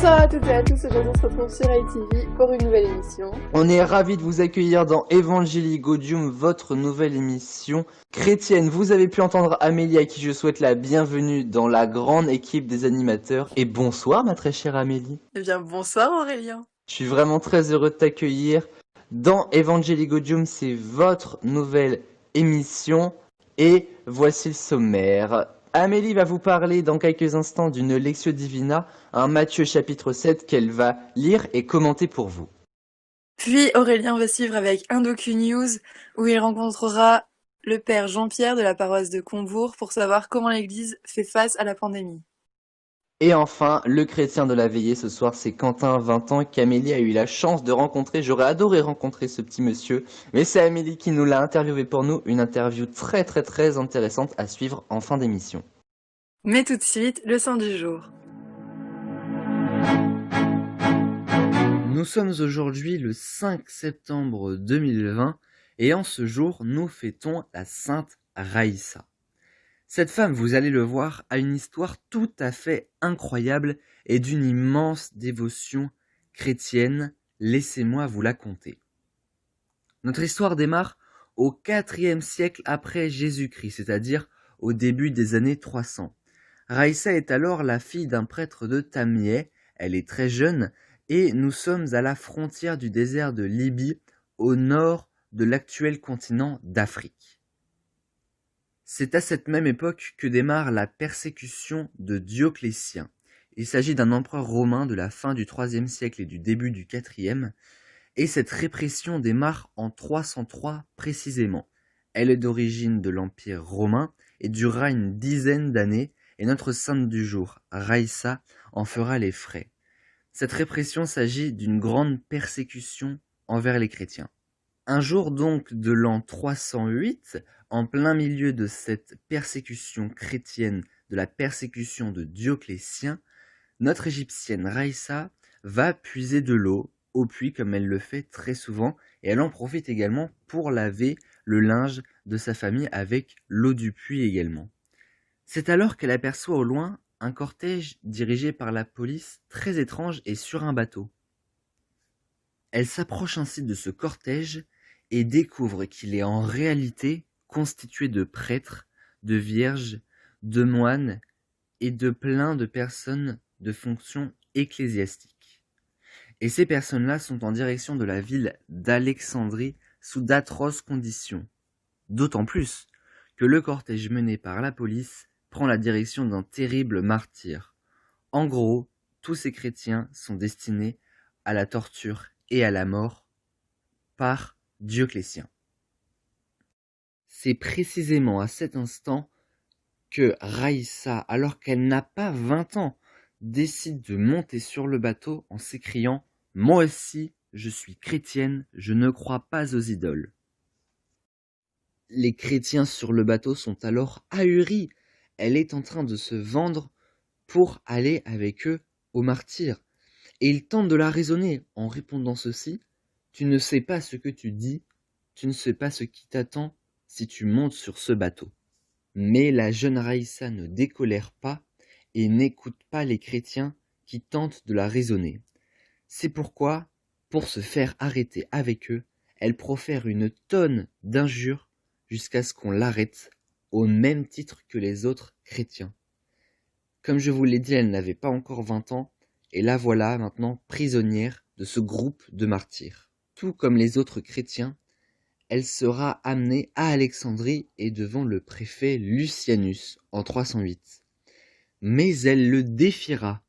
Bonsoir à toutes et à tous, aujourd'hui on se retrouve sur ITV pour une nouvelle émission. On est ravis de vous accueillir dans Evangelii Gaudium, votre nouvelle émission chrétienne. Vous avez pu entendre Amélie, à qui je souhaite la bienvenue dans la grande équipe des animateurs. Et bonsoir ma très chère Amélie. Eh bien bonsoir Aurélien. Je suis vraiment très heureux de t'accueillir dans Evangelii Gaudium, c'est votre nouvelle émission. Et voici le sommaire. Amélie va vous parler dans quelques instants d'une Lectio Divina, un Matthieu chapitre 7 qu'elle va lire et commenter pour vous. Puis Aurélien va suivre avec un docu-news où il rencontrera le père Jean-Pierre de la paroisse de Combourg pour savoir comment l'église fait face à la pandémie. Et enfin, le chrétien de la veillée ce soir, c'est Quentin, 20 ans, qu'Amélie a eu la chance de rencontrer. J'aurais adoré rencontrer ce petit monsieur, mais c'est Amélie qui nous l'a interviewé pour nous. Une interview très intéressante à suivre en fin d'émission. Mais tout de suite, le sang du jour. Nous sommes aujourd'hui le 5 septembre 2020 et en ce jour, nous fêtons la Sainte Raïssa. Cette femme, vous allez le voir, a une histoire tout à fait incroyable et d'une immense dévotion chrétienne. Laissez-moi vous la conter. Notre histoire démarre au IVe siècle après Jésus-Christ, c'est-à-dire au début des années 300. Raïssa est alors la fille d'un prêtre de Tamieh. Elle est très jeune et nous sommes à la frontière du désert de Libye, au nord de l'actuel continent d'Afrique. C'est à cette même époque que démarre la persécution de Dioclétien. Il s'agit d'un empereur romain de la fin du IIIe siècle et du début du IVe, et cette répression démarre en 303 précisément. Elle est d'origine de l'Empire romain et durera une dizaine d'années, et notre sainte du jour, Raïssa, en fera les frais. Cette répression s'agit d'une grande persécution envers les chrétiens. Un jour donc de l'an 308, en plein milieu de cette persécution chrétienne, de la persécution de Dioclétien, notre égyptienne Raïssa va puiser de l'eau au puits comme elle le fait très souvent, et elle en profite également pour laver le linge de sa famille avec l'eau du puits également. C'est alors qu'elle aperçoit au loin un cortège dirigé par la police très étrange et sur un bateau. Elle s'approche ainsi de ce cortège et découvre qu'il est en réalité constitué de prêtres, de vierges, de moines et de plein de personnes de fonctions ecclésiastiques. Et ces personnes-là sont en direction de la ville d'Alexandrie sous d'atroces conditions. D'autant plus que le cortège mené par la police prend la direction d'un terrible martyr. En gros, tous ces chrétiens sont destinés à la torture et à la mort par Dioclétien. C'est précisément à cet instant que Raïssa, alors qu'elle n'a pas 20 ans, décide de monter sur le bateau en s'écriant « Moi aussi, je suis chrétienne, je ne crois pas aux idoles ». Les chrétiens sur le bateau sont alors ahuris. Elle est en train de se vendre pour aller avec eux au martyr. Et ils tentent de la raisonner en répondant ceci: tu ne sais pas ce que tu dis, tu ne sais pas ce qui t'attend si tu montes sur ce bateau. Mais la jeune Raïssa ne décolère pas et n'écoute pas les chrétiens qui tentent de la raisonner. C'est pourquoi, pour se faire arrêter avec eux, elle profère une tonne d'injures jusqu'à ce qu'on l'arrête, au même titre que les autres chrétiens. Comme je vous l'ai dit, elle n'avait pas encore 20 ans, et la voilà maintenant prisonnière de ce groupe de martyrs. Tout comme les autres chrétiens, elle sera amenée à Alexandrie et devant le préfet Lucianus en 308. Mais elle le défiera,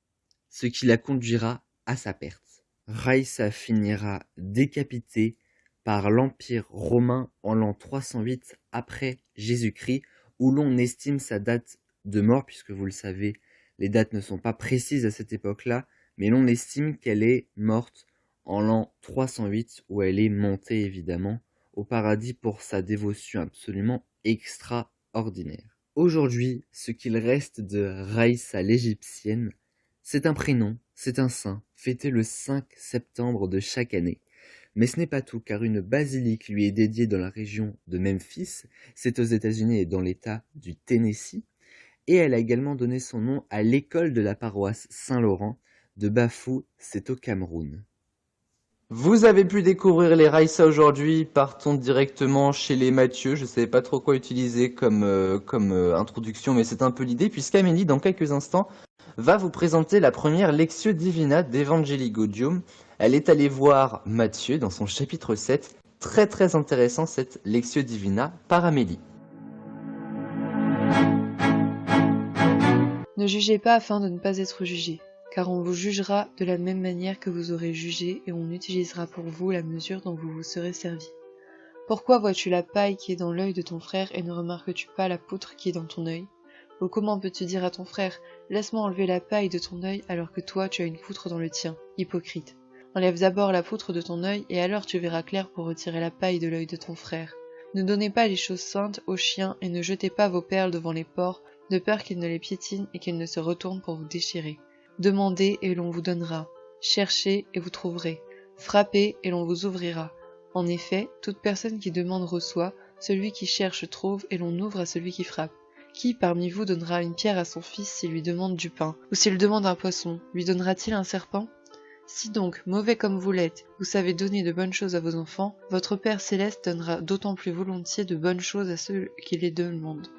ce qui la conduira à sa perte. Raïssa finira décapitée par l'Empire romain en l'an 308 après Jésus-Christ, où l'on estime sa date de mort, puisque vous le savez, les dates ne sont pas précises à cette époque-là, mais l'on estime qu'elle est morte en l'an 308, où elle est montée évidemment au paradis pour sa dévotion absolument extraordinaire. Aujourd'hui, ce qu'il reste de Raïssa l'égyptienne, c'est un prénom, c'est un saint, fêté le 5 septembre de chaque année. Mais ce n'est pas tout, car une basilique lui est dédiée dans la région de Memphis, c'est aux États-Unis et dans l'État du Tennessee, et elle a également donné son nom à l'école de la paroisse Saint-Laurent de Bafou, c'est au Cameroun. Vous avez pu découvrir les Raissa aujourd'hui. Partons directement chez les Mathieu. Je ne savais pas trop quoi utiliser comme introduction, mais c'est un peu l'idée, puisqu'Amélie, dans quelques instants, va vous présenter la première Lectio Divina d'Evangelii Gaudium. Elle est allée voir Matthieu dans son chapitre 7. Très très intéressant cette Lectio Divina par Amélie. Ne jugez pas afin de ne pas être jugé, car on vous jugera de la même manière que vous aurez jugé, et on utilisera pour vous la mesure dont vous vous serez servi. Pourquoi vois-tu la paille qui est dans l'œil de ton frère et ne remarques-tu pas la poutre qui est dans ton œil? Ou comment peux-tu dire à ton frère, laisse-moi enlever la paille de ton œil alors que toi tu as une poutre dans le tien, hypocrite? Enlève d'abord la poutre de ton œil et alors tu verras clair pour retirer la paille de l'œil de ton frère. Ne donnez pas les choses saintes aux chiens et ne jetez pas vos perles devant les porcs, de peur qu'ils ne les piétinent et qu'ils ne se retournent pour vous déchirer. Demandez et l'on vous donnera. Cherchez et vous trouverez. Frappez et l'on vous ouvrira. En effet, toute personne qui demande reçoit, celui qui cherche trouve et l'on ouvre à celui qui frappe. Qui parmi vous donnera une pierre à son fils s'il lui demande du pain? Ou s'il demande un poisson, lui donnera-t-il un serpent? Si donc, mauvais comme vous l'êtes, vous savez donner de bonnes choses à vos enfants, votre Père céleste donnera d'autant plus volontiers de bonnes choses à ceux qui les demandent.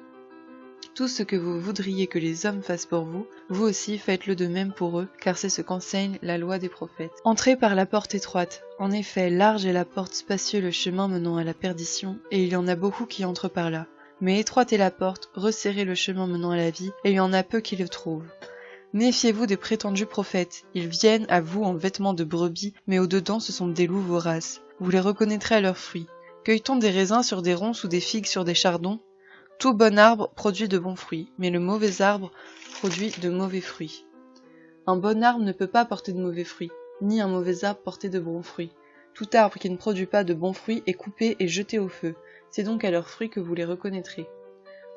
Tout ce que vous voudriez que les hommes fassent pour vous, vous aussi faites-le de même pour eux, car c'est ce qu'enseigne la loi des prophètes. Entrez par la porte étroite. En effet, large est la porte, spacieux le chemin menant à la perdition, et il y en a beaucoup qui entrent par là. Mais étroite est la porte, resserré le chemin menant à la vie, et il y en a peu qui le trouvent. Méfiez-vous des prétendus prophètes. Ils viennent à vous en vêtements de brebis, mais au-dedans ce sont des loups voraces. Vous les reconnaîtrez à leurs fruits. Cueille-t-on des raisins sur des ronces ou des figues sur des chardons? Tout bon arbre produit de bons fruits, mais le mauvais arbre produit de mauvais fruits. Un bon arbre ne peut pas porter de mauvais fruits, ni un mauvais arbre porter de bons fruits. Tout arbre qui ne produit pas de bons fruits est coupé et jeté au feu. C'est donc à leurs fruits que vous les reconnaîtrez.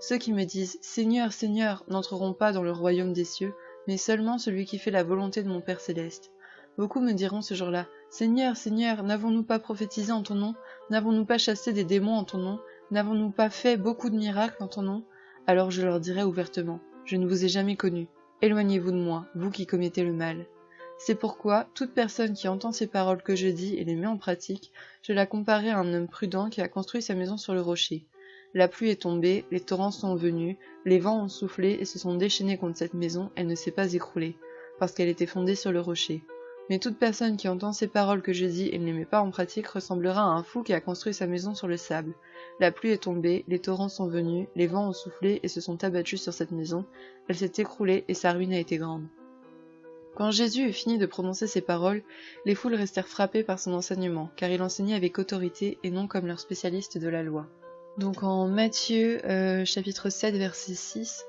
Ceux qui me disent « Seigneur, Seigneur » n'entreront pas dans le royaume des cieux, mais seulement celui qui fait la volonté de mon Père céleste. Beaucoup me diront ce jour-là « Seigneur, Seigneur, n'avons-nous pas prophétisé en ton nom? N'avons-nous pas chassé des démons en ton nom? N'avons-nous pas fait beaucoup de miracles en ton nom? » Alors je leur dirai ouvertement, je ne vous ai jamais connus. Éloignez-vous de moi, vous qui commettez le mal. C'est pourquoi, toute personne qui entend ces paroles que je dis et les met en pratique, je la comparerai à un homme prudent qui a construit sa maison sur le rocher. La pluie est tombée, les torrents sont venus, les vents ont soufflé et se sont déchaînés contre cette maison, elle ne s'est pas écroulée, parce qu'elle était fondée sur le rocher. Mais toute personne qui entend ces paroles que je dis et ne les met pas en pratique ressemblera à un fou qui a construit sa maison sur le sable. La pluie est tombée, les torrents sont venus, les vents ont soufflé et se sont abattus sur cette maison, elle s'est écroulée et sa ruine a été grande. Quand Jésus eut fini de prononcer ces paroles, les foules restèrent frappées par son enseignement, car il enseignait avec autorité et non comme leurs spécialistes de la loi. Donc en Matthieu chapitre 7 verset 6,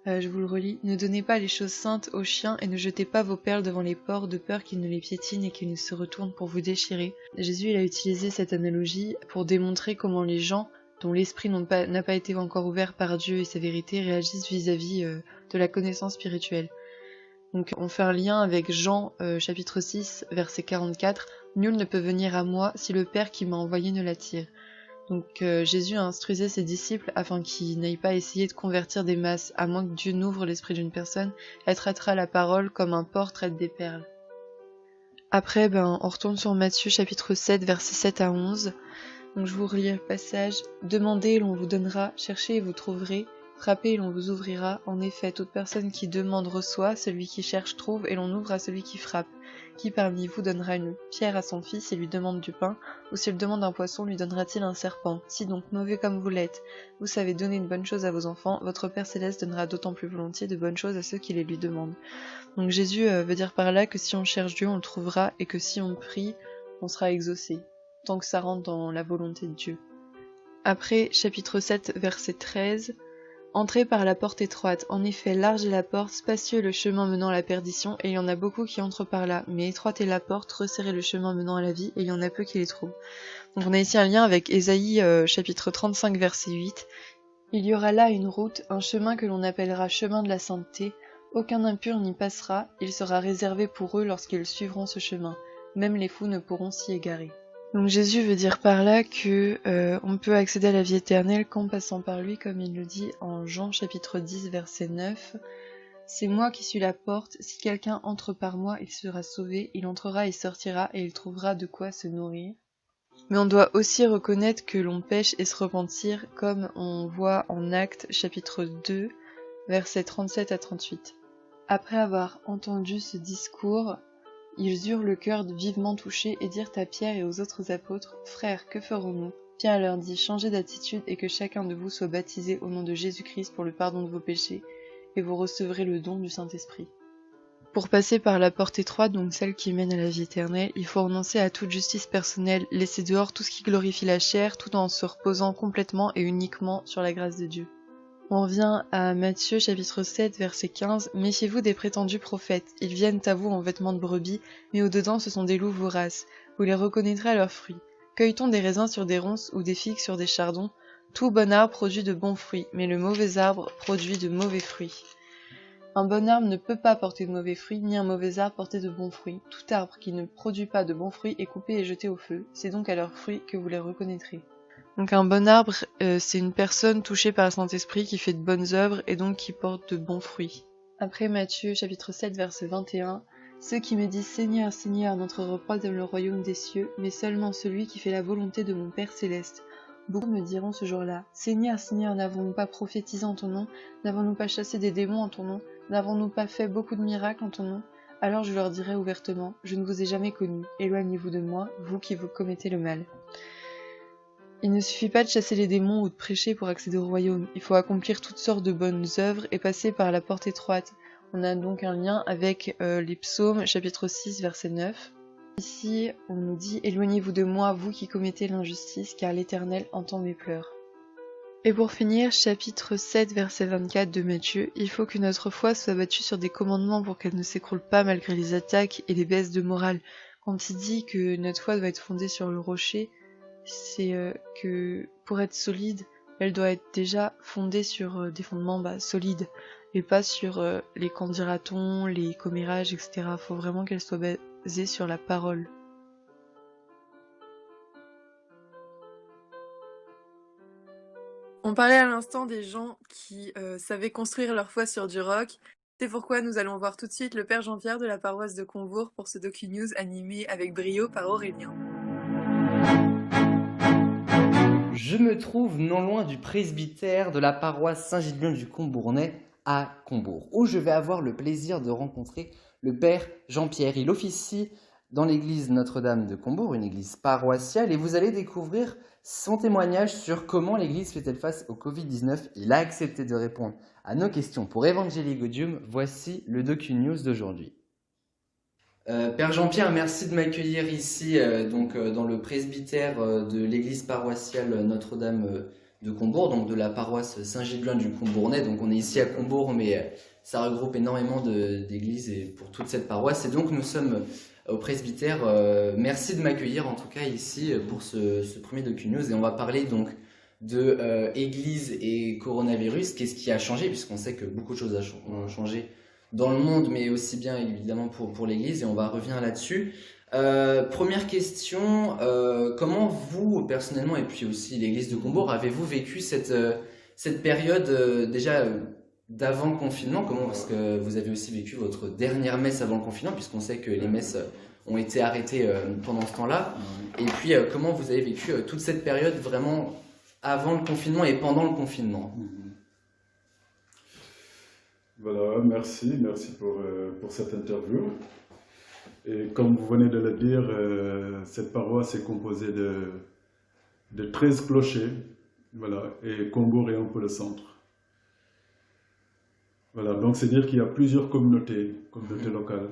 je vous le relis. « Ne donnez pas les choses saintes aux chiens et ne jetez pas vos perles devant les porcs de peur qu'ils ne les piétinent et qu'ils ne se retournent pour vous déchirer. » Jésus il a utilisé cette analogie pour démontrer comment les gens dont l'esprit n'a pas été encore ouvert par Dieu et sa vérité réagissent vis-à-vis de la connaissance spirituelle. Donc on fait un lien avec Jean chapitre 6 verset 44. « Nul ne peut venir à moi si le Père qui m'a envoyé ne l'attire. » Donc Jésus instruisait ses disciples afin qu'ils n'aillent pas essayer de convertir des masses, à moins que Dieu n'ouvre l'esprit d'une personne, elle traitera la parole comme un porc traite des perles. Après, on retourne sur Matthieu chapitre 7, versets 7 à 11. Donc je vous relis le passage. « Demandez et l'on vous donnera, cherchez et vous trouverez, frappez et l'on vous ouvrira. En effet, toute personne qui demande reçoit, celui qui cherche trouve et l'on ouvre à celui qui frappe. Qui parmi vous donnera une pierre à son fils et lui demande du pain, ou s'il demande un poisson, lui donnera-t-il un serpent? Si donc, mauvais comme vous l'êtes, vous savez donner une bonne chose à vos enfants, votre Père céleste donnera d'autant plus volontiers de bonnes choses à ceux qui les lui demandent. » Donc Jésus veut dire par là que si on cherche Dieu, on le trouvera, et que si on prie, on sera exaucé, tant que ça rentre dans la volonté de Dieu. Après, chapitre 7, verset 13... Entrez par la porte étroite, en effet large est la porte, spacieux le chemin menant à la perdition, et il y en a beaucoup qui entrent par là, mais étroite est la porte, resserré le chemin menant à la vie, et il y en a peu qui les trouvent. Donc on a ici un lien avec Ésaïe chapitre 35 verset 8. Il y aura là une route, un chemin que l'on appellera chemin de la sainteté, aucun impur n'y passera, il sera réservé pour eux lorsqu'ils suivront ce chemin, même les fous ne pourront s'y égarer. Donc Jésus veut dire par là que on peut accéder à la vie éternelle qu'en passant par lui, comme il le dit en Jean chapitre 10 verset 9. C'est moi qui suis la porte, si quelqu'un entre par moi, il sera sauvé, il entrera et sortira, et il trouvera de quoi se nourrir. Mais on doit aussi reconnaître que l'on pêche et se repentir, comme on voit en Actes chapitre 2, versets 37 à 38. Après avoir entendu ce discours, ils eurent le cœur vivement touché et dirent à Pierre et aux autres apôtres, « Frères, que ferons-nous » Pierre leur dit, « Changez d'attitude et que chacun de vous soit baptisé au nom de Jésus-Christ pour le pardon de vos péchés, et vous recevrez le don du Saint-Esprit. » Pour passer par la porte étroite, donc celle qui mène à la vie éternelle, il faut renoncer à toute justice personnelle, laisser dehors tout ce qui glorifie la chair, tout en se reposant complètement et uniquement sur la grâce de Dieu. On revient à Matthieu chapitre 7 verset 15, « Méfiez-vous des prétendus prophètes, ils viennent à vous en vêtements de brebis, mais au-dedans ce sont des loups voraces, vous les reconnaîtrez à leurs fruits. Cueille-t-on des raisins sur des ronces ou des figues sur des chardons? Tout bon arbre produit de bons fruits, mais le mauvais arbre produit de mauvais fruits. Un bon arbre ne peut pas porter de mauvais fruits, ni un mauvais arbre porter de bons fruits. Tout arbre qui ne produit pas de bons fruits est coupé et jeté au feu, c'est donc à leurs fruits que vous les reconnaîtrez. » Donc un bon arbre, c'est une personne touchée par le Saint-Esprit qui fait de bonnes œuvres et donc qui porte de bons fruits. Après Matthieu chapitre 7 verset 21, « Ceux qui me disent Seigneur, Seigneur n'entreront pas dans le royaume des cieux, mais seulement celui qui fait la volonté de mon Père céleste. Beaucoup me diront ce jour-là, Seigneur, Seigneur, n'avons-nous pas prophétisé en ton nom? N'avons-nous pas chassé des démons en ton nom? N'avons-nous pas fait beaucoup de miracles en ton nom? Alors je leur dirai ouvertement, je ne vous ai jamais connus, éloignez-vous de moi, vous qui vous commettez le mal. » Il ne suffit pas de chasser les démons ou de prêcher pour accéder au royaume, il faut accomplir toutes sortes de bonnes œuvres et passer par la porte étroite. On a donc un lien avec les psaumes, chapitre 6, verset 9. Ici, on nous dit « Éloignez-vous de moi, vous qui commettez l'injustice, car l'Éternel entend mes pleurs. » Et pour finir, chapitre 7, verset 24 de Matthieu, il faut que notre foi soit battue sur des commandements pour qu'elle ne s'écroule pas malgré les attaques et les baisses de morale. Quand il dit que notre foi doit être fondée sur le rocher, c'est que pour être solide, elle doit être déjà fondée sur des fondements solides, et pas sur les qu'en dira-t-on, les commérages, etc. Il faut vraiment qu'elle soit basée sur la parole. On parlait à l'instant des gens qui savaient construire leur foi sur du rock. C'est pourquoi nous allons voir tout de suite le Père Jean-Pierre de la paroisse de Combourg pour ce docu-news animé avec brio par Aurélien. Je me trouve non loin du presbytère de la paroisse Saint-Gilbert du Combournais à Combourg, où je vais avoir le plaisir de rencontrer le Père Jean-Pierre. Il officie dans l'église Notre-Dame de Combourg, une église paroissiale, et vous allez découvrir son témoignage sur comment l'église fait-elle face au Covid-19. Il a accepté de répondre à nos questions pour Evangelii Gaudium. Voici le docu-news d'aujourd'hui. Père Jean-Pierre, merci de m'accueillir ici dans le presbytère de l'église paroissiale Notre-Dame de Combourg, donc de la paroisse Saint-Gilbert du Combournais. Donc on est ici à Combourg, mais ça regroupe énormément d'églises et pour toute cette paroisse. Et donc nous sommes au presbytère. Merci de m'accueillir en tout cas ici pour ce premier docu-news. Et on va parler donc de église et coronavirus. Qu'est-ce qui a changé, puisqu'on sait que beaucoup de choses ont changé dans le monde, mais aussi bien évidemment pour l'église, et on va revenir là-dessus. Première question, comment vous, personnellement, et puis aussi l'église de Combourg, avez-vous vécu cette période déjà d'avant le confinement? Comment est-ce que vous avez aussi vécu votre dernière messe avant le confinement, puisqu'on sait que les messes ont été arrêtées pendant ce temps-là, et puis comment vous avez vécu toute cette période vraiment avant le confinement et pendant le confinement? Voilà, merci pour cette interview. Et comme vous venez de le dire, cette paroisse est composée de 13 clochers, voilà, et Combourg est un peu le centre. Voilà, donc c'est dire qu'il y a plusieurs communautés locales.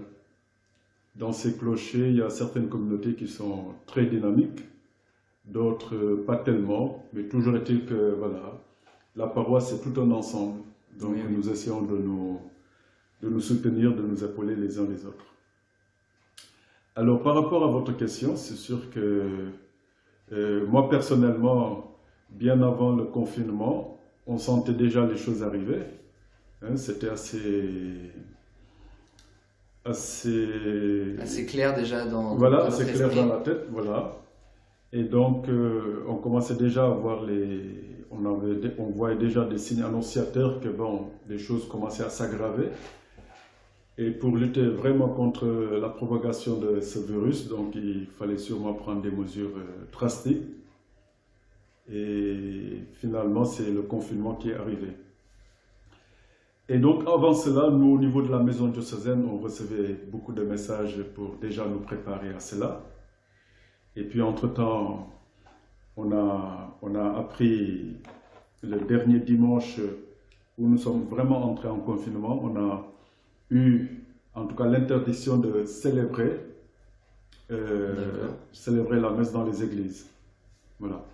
Dans ces clochers, il y a certaines communautés qui sont très dynamiques, d'autres pas tellement, mais toujours est-il que voilà, la paroisse c'est tout un ensemble. Donc oui. Nous essayons de nous soutenir, de nous épauler les uns les autres. Alors par rapport à votre question, c'est sûr que moi personnellement, bien avant le confinement, on sentait déjà les choses arriver. Hein, c'était assez clair déjà dans assez clair dans la tête, voilà. Et donc on commençait déjà à voir on voyait déjà des signes annonciateurs que bon, les choses commençaient à s'aggraver. Et pour lutter vraiment contre la propagation de ce virus, donc il fallait sûrement prendre des mesures drastiques. Et finalement, c'est le confinement qui est arrivé. Et donc, avant cela, nous, au niveau de la maison diocésaine, on recevait beaucoup de messages pour déjà nous préparer à cela. Et puis, entre-temps, on a appris le dernier dimanche où nous sommes vraiment entrés en confinement, on a eu en tout cas l'interdiction de célébrer la messe dans les églises. Voilà.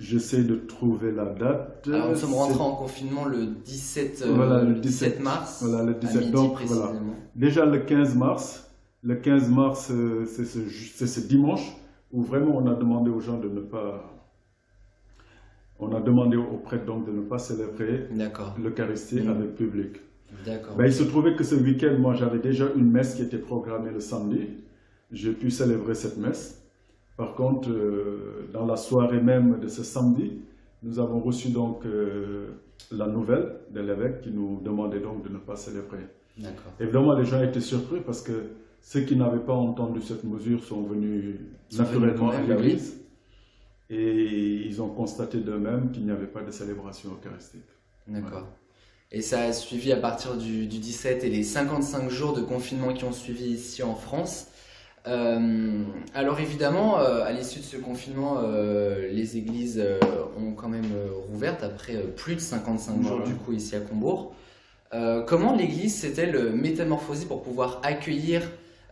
J'essaie de trouver la date. Alors, nous sommes rentrés en confinement le 17, Voilà, le 17 mars. Voilà, le à 17. midi Donc, précisément. voilà. Déjà le 15 mars. Le 15 mars, c'est ce dimanche où vraiment on a demandé aux gens de ne pas. On a demandé aux prêtres donc de ne pas célébrer D'accord. l'Eucharistie avec public. D'accord. Ben, il se trouvait que ce week-end, moi j'avais déjà une messe qui était programmée le samedi. J'ai pu célébrer cette messe. Par contre, dans la soirée même de ce samedi, nous avons reçu donc la nouvelle de l'évêque qui nous demandait donc de ne pas célébrer. D'accord. Évidemment, les gens étaient surpris parce que ceux qui n'avaient pas entendu cette mesure sont venus naturellement à bah oui. l'église et ils ont constaté d'eux-mêmes qu'il n'y avait pas de célébration eucharistique. D'accord. Et ça a suivi à partir du 17 et les 55 jours de confinement qui ont suivi ici en France. Alors évidemment, à l'issue de ce confinement, les églises ont quand même rouvert après plus de 55 jours Voilà. du coup ici à Combourg. Comment l'église s'est-elle métamorphosée pour pouvoir accueillir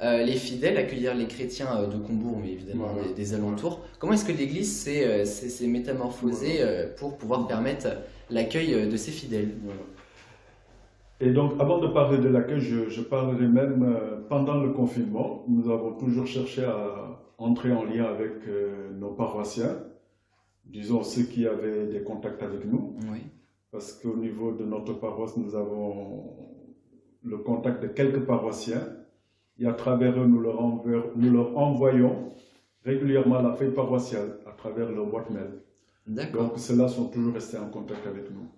les fidèles, accueillir les chrétiens de Combourg, mais évidemment Voilà. des alentours? Comment est-ce que l'église s'est métamorphosée pour pouvoir permettre l'accueil de ses fidèles? Voilà. Et donc, avant de parler de l'accueil, je parlerai même pendant le confinement. Nous avons toujours cherché à entrer en lien avec nos paroissiens, disons ceux qui avaient des contacts avec nous, Oui. parce qu'au niveau de notre paroisse, nous avons le contact de quelques paroissiens, et à travers eux, nous leur envoyons régulièrement la feuille paroissiale à travers leur boîte mail. D'accord. Donc, ceux-là sont toujours restés en contact avec nous.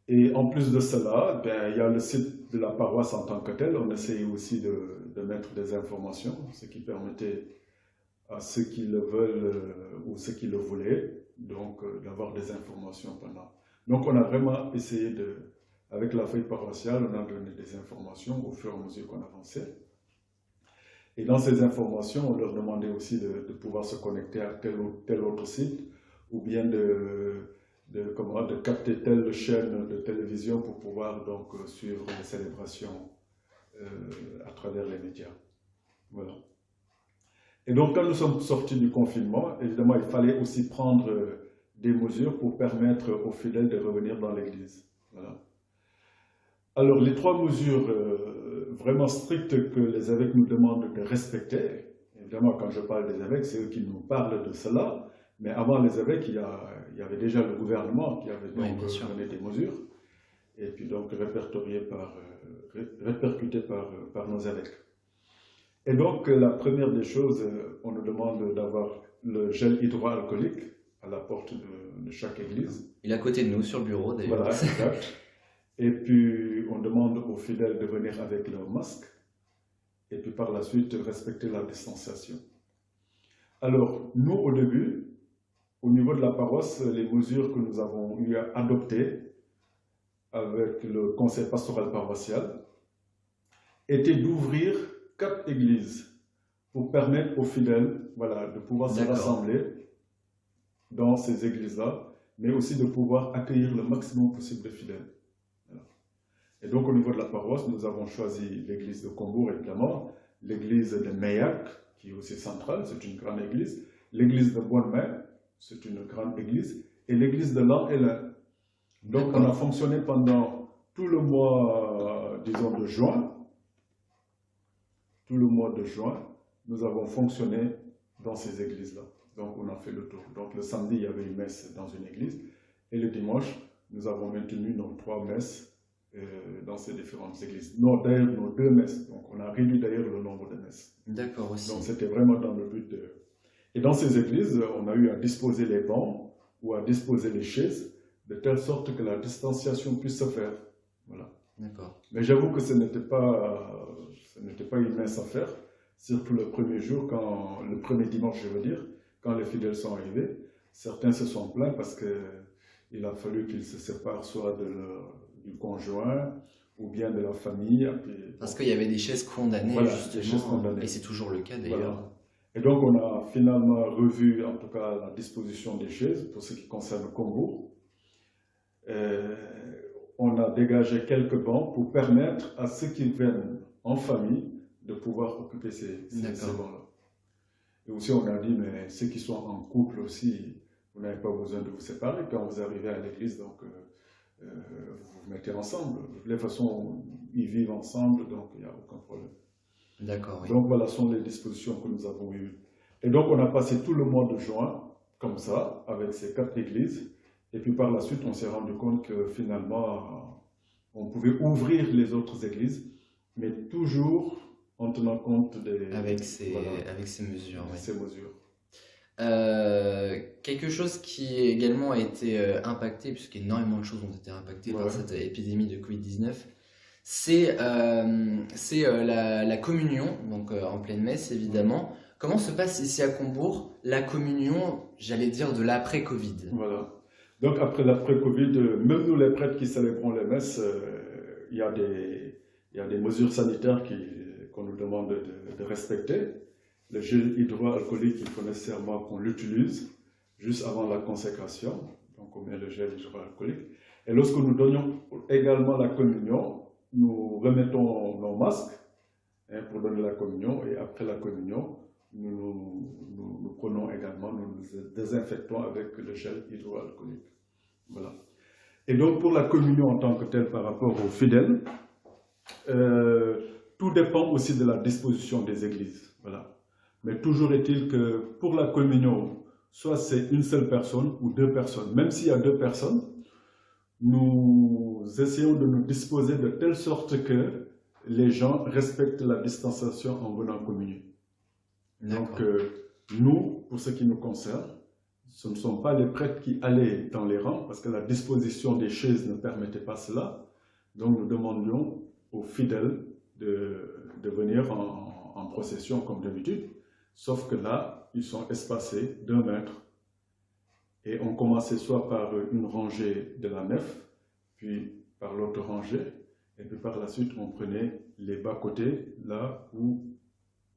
Et en plus de cela, ben, il y a le site de la paroisse en tant que tel. On essayait aussi de mettre des informations, ce qui permettait à ceux qui le veulent ou ceux qui le voulaient, donc d'avoir des informations pendant. Donc on a vraiment essayé avec la feuille paroissiale, on a donné des informations au fur et à mesure qu'on avançait. Et dans ces informations, on leur demandait aussi de pouvoir se connecter à tel autre site, ou bien de capter telle chaîne de télévision pour pouvoir donc suivre les célébrations à travers les médias. Voilà. Et donc quand nous sommes sortis du confinement, évidemment il fallait aussi prendre des mesures pour permettre aux fidèles de revenir dans l'église. Voilà. Alors les trois mesures vraiment strictes que les évêques nous demandent de respecter, évidemment quand je parle des évêques, c'est eux qui nous parlent de cela, mais avant les évêques, il y avait déjà le gouvernement qui avait donc donné des mesures, et puis donc répercutées par nos évêques. Et donc la première des choses, on nous demande d'avoir le gel hydroalcoolique à la porte de chaque église. Il est à côté de nous, sur le bureau d'ailleurs. Voilà, exact. Et puis on demande aux fidèles de venir avec leur masque, et puis par la suite respecter la distanciation. Alors nous au début, au niveau de la paroisse, les mesures que nous avons eu à adopter avec le conseil pastoral paroissial étaient d'ouvrir 4 églises pour permettre aux fidèles, voilà, de pouvoir se rassembler dans ces églises-là, mais aussi de pouvoir accueillir le maximum possible de fidèles. Voilà. Et donc au niveau de la paroisse, nous avons choisi l'église de Combourg, évidemment, l'église de Meillac, qui est aussi centrale, c'est une grande église, l'église de Bonne-Mère, c'est une grande église, et l'église de l'An-Hélène. Donc on a fonctionné pendant tout le mois, disons, de juin. Tout le mois de juin, nous avons fonctionné dans ces églises-là. Donc on a fait le tour. Donc le samedi, il y avait une messe dans une église, et le dimanche, nous avons maintenu nos 3 messes dans ces différentes églises. D'ailleurs, nos 2 messes. Donc on a réduit d'ailleurs le nombre de messes. D'accord aussi. Donc c'était vraiment dans le but de... Et dans ces églises, on a eu à disposer les bancs ou à disposer les chaises de telle sorte que la distanciation puisse se faire. Voilà. D'accord. Mais j'avoue que ce n'était pas une mince affaire, surtout le premier jour, le premier dimanche, je veux dire, quand les fidèles sont arrivés. Certains se sont plaints parce qu'il a fallu qu'ils se séparent soit du conjoint ou bien de la famille. Parce qu'il y avait des chaises condamnées, Voilà, justement, des chaises condamnées. et c'est toujours le cas d'ailleurs. Voilà. Et donc, on a finalement revu, en tout cas, la disposition des chaises pour ce qui concerne le Congo. On a dégagé quelques bancs pour permettre à ceux qui viennent en famille de pouvoir occuper ces bancs-là. Et aussi, on a dit, mais ceux qui sont en couple aussi, vous n'avez pas besoin de vous séparer quand vous arrivez à l'église, donc vous vous mettez ensemble. De toutes les façons, ils vivent ensemble, donc il n'y a aucun problème. D'accord, oui. Donc voilà sont les dispositions que nous avons eues. Et donc on a passé tout le mois de juin comme ça, avec ces 4 églises. Et puis par la suite, on s'est rendu compte que finalement, on pouvait ouvrir les autres églises, mais toujours en tenant compte avec ces mesures. Oui. Ces mesures. Quelque chose qui également a été impacté, puisqu'énormément de choses ont été impactées par cette épidémie de Covid-19, c'est la communion, donc en pleine messe évidemment. Comment se passe ici à Combourg la communion, j'allais dire, de l'après-Covid? Voilà. Donc après l'après-Covid, même nous les prêtres qui célébrons les messes, il y a des mesures sanitaires qu'on nous demande de respecter. Le gel hydroalcoolique, il faut nécessairement qu'on l'utilise juste avant la consécration. Donc on met le gel hydroalcoolique. Et lorsque nous donnons également la communion, nous remettons nos masques pour donner la communion. Et après la communion, nous prenons également, nous désinfectons avec le gel hydroalcoolique. Voilà. Et donc pour la communion en tant que telle par rapport aux fidèles, tout dépend aussi de la disposition des églises. Voilà. Mais toujours est-il que pour la communion, soit c'est une seule personne ou 2 personnes. Même s'il y a 2 personnes, nous essayons de nous disposer de telle sorte que les gens respectent la distanciation en venant communier. Donc nous, pour ce qui nous concerne, ce ne sont pas les prêtres qui allaient dans les rangs parce que la disposition des chaises ne permettait pas cela. Donc nous demandions aux fidèles de venir en procession comme d'habitude. Sauf que là, ils sont espacés d'1 mètre. Et on commençait soit par une rangée de la nef, puis par l'autre rangée, et puis par la suite, on prenait les bas-côtés, là où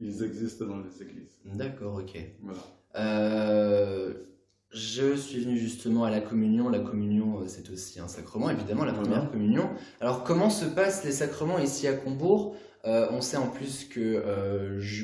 ils existent dans les églises. D'accord, ok. Voilà. Je suis venu justement à la communion. La communion, c'est aussi un sacrement, évidemment, la première communion. Alors, comment se passent les sacrements ici à Combourg? On sait en plus que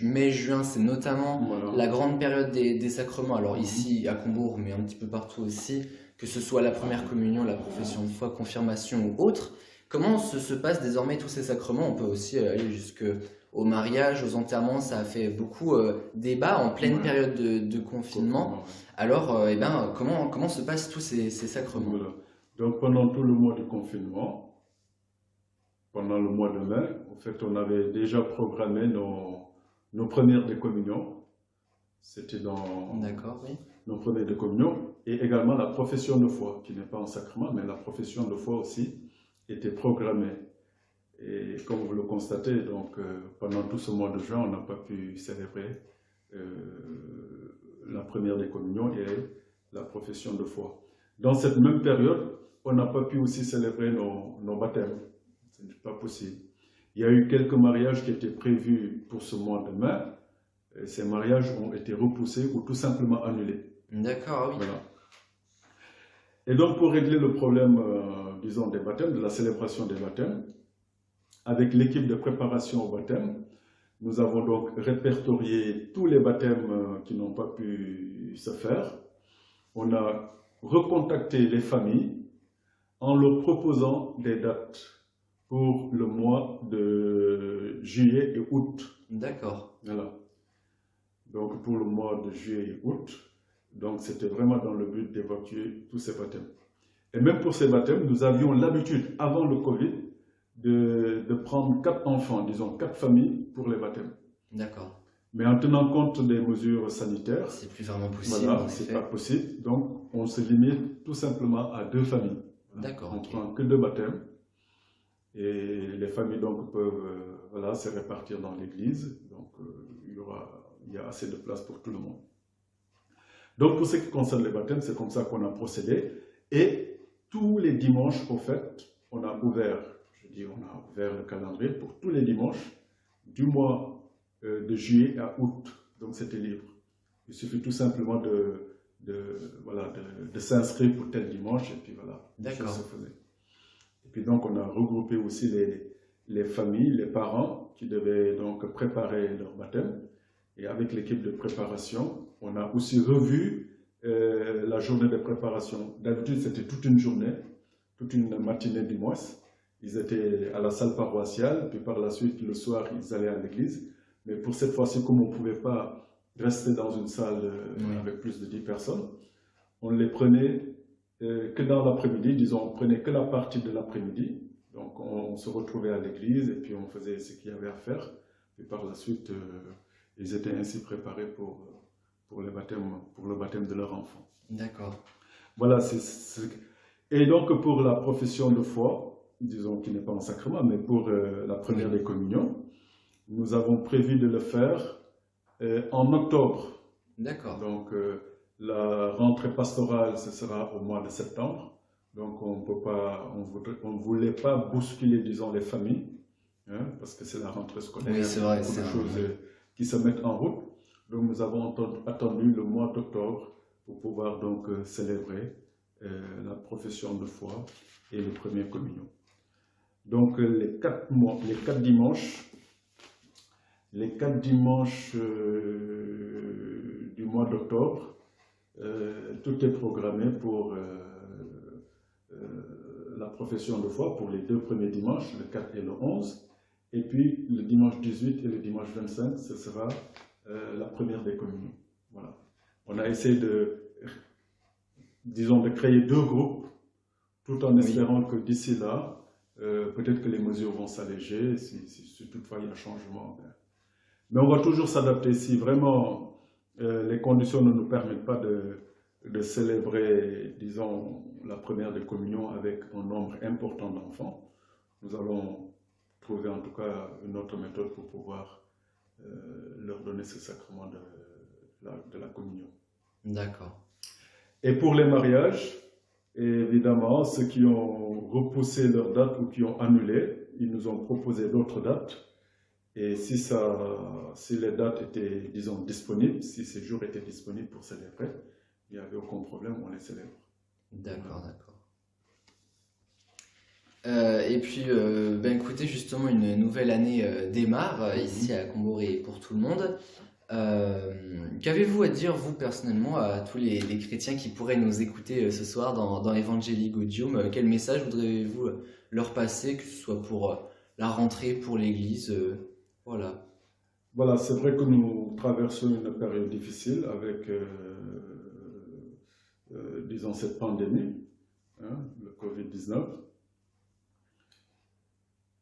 mai-juin, c'est notamment la grande période des sacrements. Alors ici à Combourg, mais un petit peu partout aussi, que ce soit la première communion, la profession de foi, confirmation ou autre. Comment se passent désormais tous ces sacrements? On peut aussi aller jusqu'au mariage, aux enterrements. Ça a fait beaucoup débat en pleine période de confinement. Alors, comment se passent tous ces sacrements? Voilà. Donc pendant tout le mois de confinement, pendant le mois de mai, en fait, on avait déjà programmé nos premières décommunions. C'était dans nos premières décommunions. Et également la profession de foi, qui n'est pas un sacrement, mais la profession de foi aussi était programmée. Et comme vous le constatez, donc, pendant tout ce mois de juin, on n'a pas pu célébrer la première décommunion et la profession de foi. Dans cette même période, on n'a pas pu aussi célébrer nos baptêmes. Ce n'est pas possible. Il y a eu quelques mariages qui étaient prévus pour ce mois de mai. Et ces mariages ont été repoussés ou tout simplement annulés. D'accord, oui. Voilà. Et donc, pour régler le problème, disons, des baptêmes, de la célébration des baptêmes, avec l'équipe de préparation au baptême, nous avons donc répertorié tous les baptêmes qui n'ont pas pu se faire. On a recontacté les familles en leur proposant des dates pour le mois de juillet et août. D'accord. Voilà. Donc pour le mois de juillet et août, donc c'était vraiment dans le but d'évacuer tous ces baptêmes. Et même pour ces baptêmes, nous avions l'habitude, avant le Covid, de prendre 4 enfants, disons 4 familles pour les baptêmes. D'accord. Mais en tenant compte des mesures sanitaires, c'est plus vraiment possible. Voilà, c'est pas possible. Donc on se limite tout simplement à 2 familles. D'accord. On prend que 2 baptêmes. Et les familles donc peuvent voilà, se répartir dans l'église. Donc il y a assez de place pour tout le monde. Donc pour ce qui concerne les baptêmes, c'est comme ça qu'on a procédé. Et tous les dimanches, au fait, on a ouvert le calendrier pour tous les dimanches du mois de juillet à août. Donc c'était libre. Il suffit tout simplement de s'inscrire pour tel dimanche et puis voilà, les choses se faisaient. Et puis donc on a regroupé aussi les familles, les parents qui devaient donc préparer leur baptême. Et avec l'équipe de préparation, on a aussi revu la journée de préparation. D'habitude c'était toute une journée, toute une matinée du mois. Ils étaient à la salle paroissiale, puis par la suite le soir ils allaient à l'église. Mais pour cette fois-ci, comme on ne pouvait pas rester dans une salle avec plus de 10 personnes, on les prenait que dans l'après-midi, disons, on prenait que la partie de l'après-midi. Donc on se retrouvait à l'église et puis on faisait ce qu'il y avait à faire. Et par la suite, ils étaient ainsi préparés pour le baptême de leur enfant. D'accord. Voilà, et donc pour la profession de foi, disons qui n'est pas en sacrement, mais pour la première des communions, nous avons prévu de le faire en octobre. D'accord. Donc la rentrée pastorale, ce sera au mois de septembre. Donc on ne voulait pas bousculer, disons, les familles, hein, parce que c'est la rentrée scolaire. Oui, c'est vrai. Beaucoup de choses qui se mettent en route. Donc nous avons attendu le mois d'octobre pour pouvoir donc célébrer la profession de foi et les premières communions. Donc les quatre dimanches du mois d'octobre, tout est programmé pour la profession de foi pour les 2 premiers dimanches, le 4 et le 11. Et puis le dimanche 18 et le dimanche 25, ce sera la première des communions. Voilà. On a essayé de créer 2 groupes, tout en espérant que d'ici là, peut-être que les mesures vont s'alléger, si toutefois il y a un changement. Mais on va toujours s'adapter. Si vraiment les conditions ne nous permettent pas de célébrer, disons, la première des communions avec un nombre important d'enfants, nous allons trouver en tout cas une autre méthode pour pouvoir leur donner ce sacrement de la communion. D'accord. Et pour les mariages, évidemment, ceux qui ont repoussé leur date ou qui ont annulé, ils nous ont proposé d'autres dates. Et si les dates étaient, disons, disponibles, si ces jours étaient disponibles pour célébrer, il n'y avait aucun problème, on les célèbre. D'accord, d'accord. Et puis, écoutez, justement, une nouvelle année démarre ici à Combourg et pour tout le monde. Qu'avez-vous à dire, vous, personnellement, à tous les chrétiens qui pourraient nous écouter ce soir dans Evangelii Gaudium? Quel message voudriez-vous leur passer, que ce soit pour la rentrée, pour l'Église voilà. Voilà, c'est vrai que nous traversons une période difficile avec, disons, cette pandémie, hein, le Covid-19,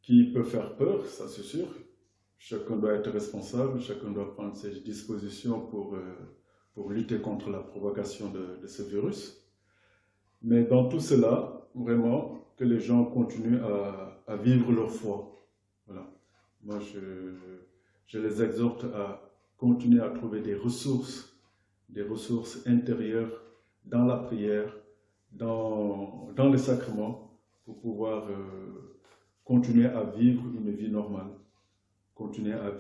qui peut faire peur, ça c'est sûr. Chacun doit être responsable, chacun doit prendre ses dispositions pour lutter contre la propagation de ce virus. Mais dans tout cela, vraiment, que les gens continuent à vivre leur foi. Voilà. Moi, je les exhorte à continuer à trouver des ressources intérieures dans la prière, dans les sacrements, pour pouvoir continuer à vivre une vie normale, continuer à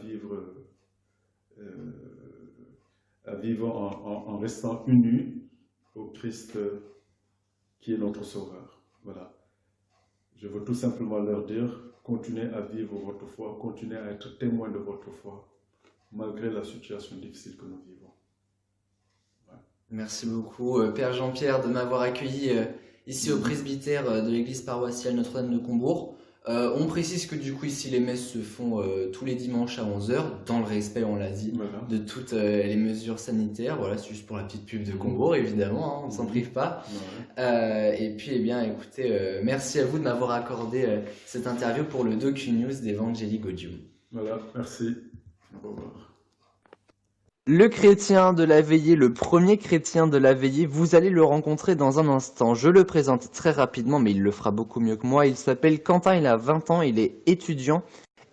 vivre en restant unis au Christ qui est notre Sauveur. Voilà. Je veux tout simplement leur dire, continuez à vivre votre foi, continuez à être témoin de votre foi, malgré la situation difficile que nous vivons. Ouais. Merci beaucoup, Père Jean-Pierre, de m'avoir accueilli ici au presbytère de l'église paroissiale Notre-Dame de Combourg. On précise que du coup ici les messes se font tous les dimanches à 11h, dans le respect, on l'a dit, Voilà. de toutes les mesures sanitaires. Voilà, c'est juste pour la petite pub de Combourg, évidemment, hein, on ne s'en prive pas. Ouais. Et puis, eh bien, écoutez, merci à vous de m'avoir accordé cette interview pour le Docu News d'Evangelii Gaudium. Voilà, merci. Au revoir. Le chrétien de la veillée, le premier chrétien de la veillée, vous allez le rencontrer dans un instant. Je le présente très rapidement, mais il le fera beaucoup mieux que moi. Il s'appelle Quentin, il a 20 ans, il est étudiant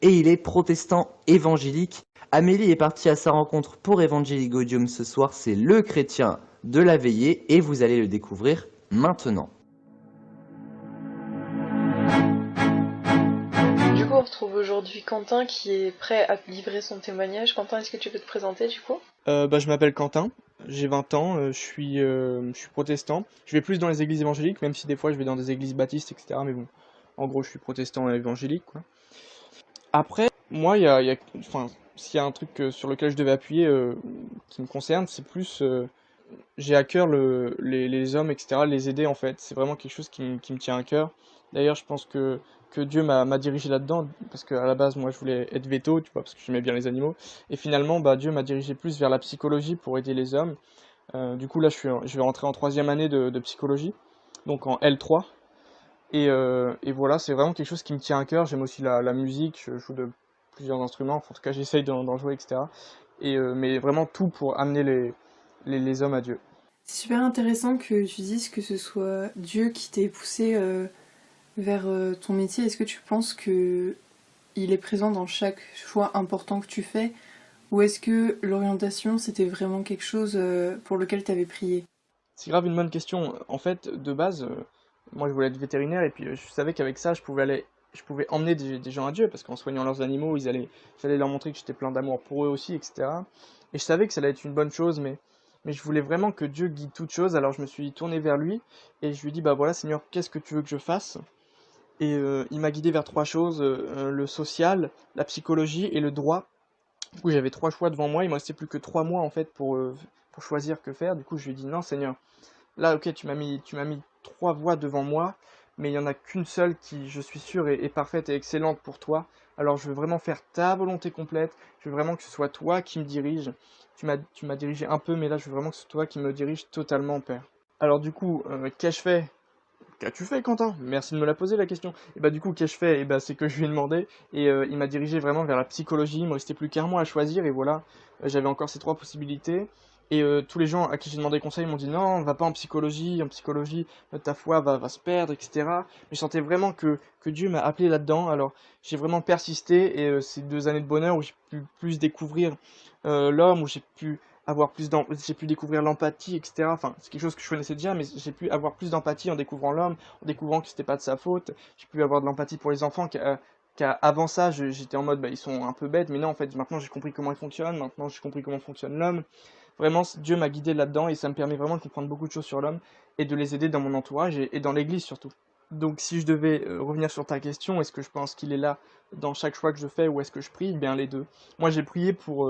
et il est protestant évangélique. Amélie est partie à sa rencontre pour Evangeligodium ce soir. C'est le chrétien de la veillée et vous allez le découvrir maintenant. Du coup, on retrouve aujourd'hui Quentin qui est prêt à livrer son témoignage. Quentin, est-ce que tu peux te présenter du coup? Je m'appelle Quentin, j'ai 20 ans, je suis protestant. Je vais plus dans les églises évangéliques, même si des fois je vais dans des églises baptistes, etc. Mais bon, en gros, je suis protestant et évangélique, quoi. Après, moi, enfin, s'il y a un truc sur lequel je devais appuyer qui me concerne, c'est plus, j'ai à cœur les hommes, etc., les aider en fait. C'est vraiment quelque chose qui me tient à cœur. D'ailleurs, je pense que Dieu m'a dirigé là-dedans, parce qu'à la base, moi, je voulais être veto, tu vois, parce que j'aimais bien les animaux. Et finalement, bah, Dieu m'a dirigé plus vers la psychologie pour aider les hommes. Du coup, là, je vais rentrer en troisième année de psychologie, donc en L3. Et voilà, c'est vraiment quelque chose qui me tient à cœur. J'aime aussi la musique, je joue de plusieurs instruments, enfin, en tout cas, j'essaye d'en jouer, etc. Mais vraiment tout pour amener les hommes à Dieu. C'est super intéressant que tu dises que ce soit Dieu qui t'ait poussé vers ton métier. Est-ce que tu penses que il est présent dans chaque choix important que tu fais, ou est-ce que l'orientation c'était vraiment quelque chose pour lequel tu avais prié? C'est grave une bonne question. En fait, de base, moi je voulais être vétérinaire et puis je savais qu'avec ça, je pouvais emmener des gens à Dieu parce qu'en soignant leurs animaux, j'allais leur montrer que j'étais plein d'amour pour eux aussi, etc. Et je savais que ça allait être une bonne chose, mais je voulais vraiment que Dieu guide toute chose. Alors je me suis tourné vers lui et je lui ai dit, bah voilà, Seigneur, qu'est-ce que tu veux que je fasse? Et il m'a guidé vers trois choses, le social, la psychologie et le droit. Du coup, j'avais trois choix devant moi, il me restait plus que 3 mois en fait pour choisir que faire. Du coup, je lui ai dit non, Seigneur. Là, ok, tu m'as mis trois voies devant moi, mais il n'y en a qu'une seule qui, je suis sûr, est parfaite et excellente pour toi. Alors, je veux vraiment faire ta volonté complète. Je veux vraiment que ce soit toi qui me dirige. Tu m'as dirigé un peu, mais là, je veux vraiment que ce soit toi qui me dirige totalement, Père. Alors, du coup, qu'ai-je fait? Qu'as-tu fait, Quentin? Merci de me la poser, la question. Et bah, du coup, qu'ai-je fait? Et bah, c'est que je lui ai demandé, et il m'a dirigé vraiment vers la psychologie. Il me restait plus qu'un mois à choisir, et voilà, j'avais encore ces trois possibilités. Et tous les gens à qui j'ai demandé conseil m'ont dit non, va pas en psychologie, ta foi va se perdre, etc. Mais je sentais vraiment que Dieu m'a appelé là-dedans, alors j'ai vraiment persisté, et ces 2 années de bonheur où j'ai pu plus découvrir l'homme, où j'ai pu découvrir l'empathie, etc. Enfin, c'est quelque chose que je connaissais déjà, mais j'ai pu avoir plus d'empathie en découvrant l'homme, en découvrant que c'était pas de sa faute. J'ai pu avoir de l'empathie pour les enfants, qu'avant ça, j'étais en mode, bah, ils sont un peu bêtes, mais non, en fait, maintenant j'ai compris comment ils fonctionnent, maintenant j'ai compris comment fonctionne l'homme. Vraiment, Dieu m'a guidé là-dedans et ça me permet vraiment de comprendre beaucoup de choses sur l'homme et de les aider dans mon entourage et dans l'église surtout. Donc, si je devais revenir sur ta question, est-ce que je pense qu'il est là dans chaque choix que je fais ou est-ce que je prie? Eh bien, les deux. Moi, j'ai prié pour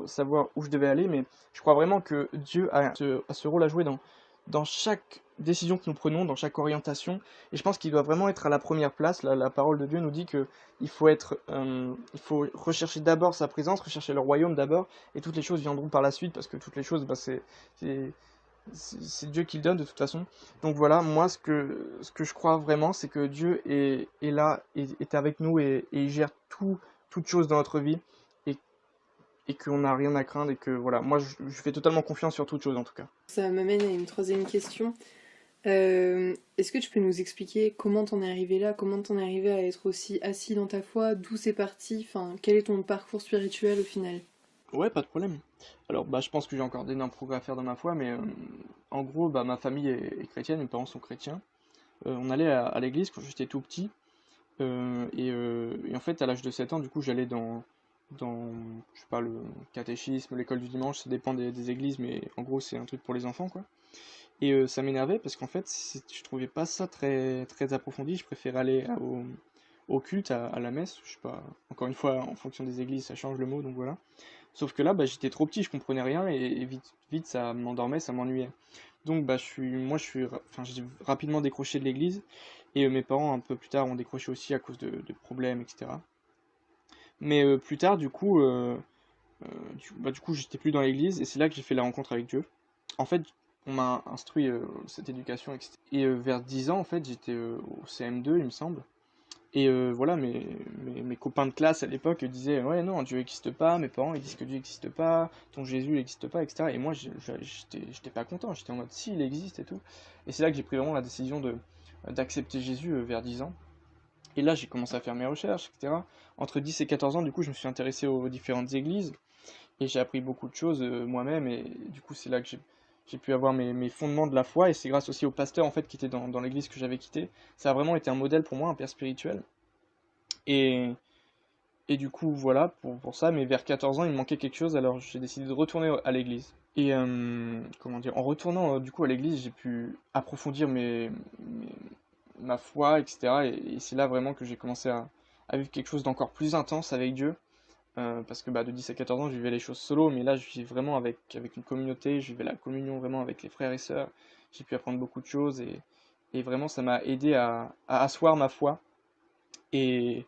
savoir où je devais aller, mais je crois vraiment que Dieu a ce rôle à jouer dans chaque décision que nous prenons, dans chaque orientation. Et je pense qu'il doit vraiment être à la première place. La parole de Dieu nous dit que il faut rechercher d'abord sa présence, rechercher le royaume d'abord, et toutes les choses viendront par la suite, parce que toutes les choses, bah, c'est- c'est Dieu qui le donne de toute façon. Donc voilà, moi ce que je crois vraiment, c'est que Dieu est là, est avec nous et il gère toutes choses dans notre vie et, et qu'on n'a rien à craindre et que voilà, moi je fais totalement confiance sur toutes choses en tout cas. Ça m'amène à une troisième question. Est-ce que tu peux nous expliquer comment t'en es arrivé là, comment t'en es arrivé à être aussi assis dans ta foi, d'où c'est parti, enfin, quel est ton parcours spirituel au final? Ouais, pas de problème. Alors bah je pense que j'ai encore d'énormes progrès à faire dans ma foi, mais en gros bah ma famille est chrétienne, mes parents sont chrétiens. On allait à l'église quand j'étais tout petit. Et en fait, à l'âge de 7 ans, du coup, j'allais dans, je sais pas, le catéchisme, l'école du dimanche, ça dépend des églises, mais en gros, c'est un truc pour les enfants, quoi. Et ça m'énervait parce qu'en fait, je trouvais pas ça très, très approfondi. Je préférais aller au culte, à la messe. Je sais pas, encore une fois, en fonction des églises, ça change le mot, donc voilà. Sauf que là, bah, j'étais trop petit, je comprenais rien et vite, vite, ça m'endormait, ça m'ennuyait. Donc, bah, enfin, j'ai rapidement décroché de l'église et mes parents, un peu plus tard, ont décroché aussi à cause de problèmes, etc. Mais plus tard, du coup, j'étais plus dans l'église et c'est là que j'ai fait la rencontre avec Dieu. En fait, on m'a instruit cette éducation, etc. Et vers 10 ans, en fait, j'étais au CM2, il me semble. Et voilà, mes copains de classe à l'époque disaient ouais non, Dieu n'existe pas, mes parents ils disent que Dieu n'existe pas, ton Jésus n'existe pas, etc. Et moi j'étais pas content, j'étais en mode si il existe et tout. Et c'est là que j'ai pris vraiment la décision d'accepter Jésus vers 10 ans. Et là j'ai commencé à faire mes recherches, etc. Entre 10 et 14 ans, du coup je me suis intéressé aux différentes églises et j'ai appris beaucoup de choses moi-même. Et du coup c'est là que j'ai pu avoir mes fondements de la foi. Et c'est grâce aussi au pasteur en fait qui était dans l'église que j'avais quitté. Ça a vraiment été un modèle pour moi, un père spirituel. Et, et du coup, voilà, pour ça, mais vers 14 ans, il me manquait quelque chose, alors j'ai décidé de retourner à l'église. Et comment dire, en retournant du coup à l'église, j'ai pu approfondir ma foi, etc. Et c'est là vraiment que j'ai commencé à vivre quelque chose d'encore plus intense avec Dieu. Parce que de 10 à 14 ans, je vivais les choses solo, mais là, je vis vraiment avec une communauté, je vivais la communion vraiment avec les frères et sœurs. J'ai pu apprendre beaucoup de choses et vraiment, ça m'a aidé à asseoir ma foi. Et,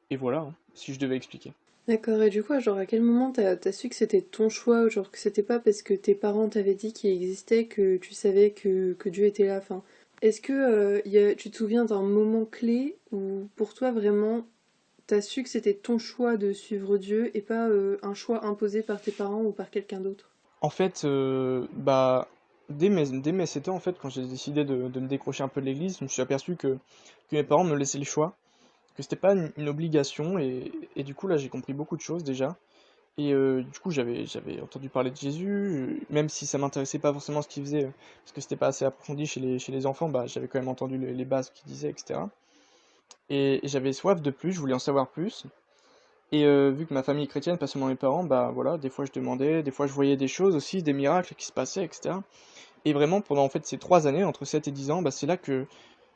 et voilà, hein, si je devais expliquer. D'accord, et du coup, genre, à quel moment t'as su que c'était ton choix, genre que c'était pas parce que tes parents t'avaient dit qu'il existait que tu savais que Dieu était là, enfin, est-ce que tu te souviens d'un moment clé où pour toi vraiment t'as su que c'était ton choix de suivre Dieu et pas un choix imposé par tes parents ou par quelqu'un d'autre? En fait, dès mes 7 ans, en fait, quand j'ai décidé de me décrocher un peu de l'église, je me suis aperçu que mes parents me laissaient le choix, que c'était pas une obligation, et du coup, là, j'ai compris beaucoup de choses déjà. Et du coup, j'avais entendu parler de Jésus, même si ça m'intéressait pas forcément ce qu'il faisait, parce que c'était pas assez approfondi chez les enfants, j'avais quand même entendu les bases qu'il disait, etc. Et j'avais soif de plus, je voulais en savoir plus. Et vu que ma famille est chrétienne, pas seulement mes parents, voilà, des fois je demandais, des fois je voyais des choses aussi, des miracles qui se passaient, etc. Et vraiment, pendant en fait ces 3 années, entre 7 et 10 ans, c'est là que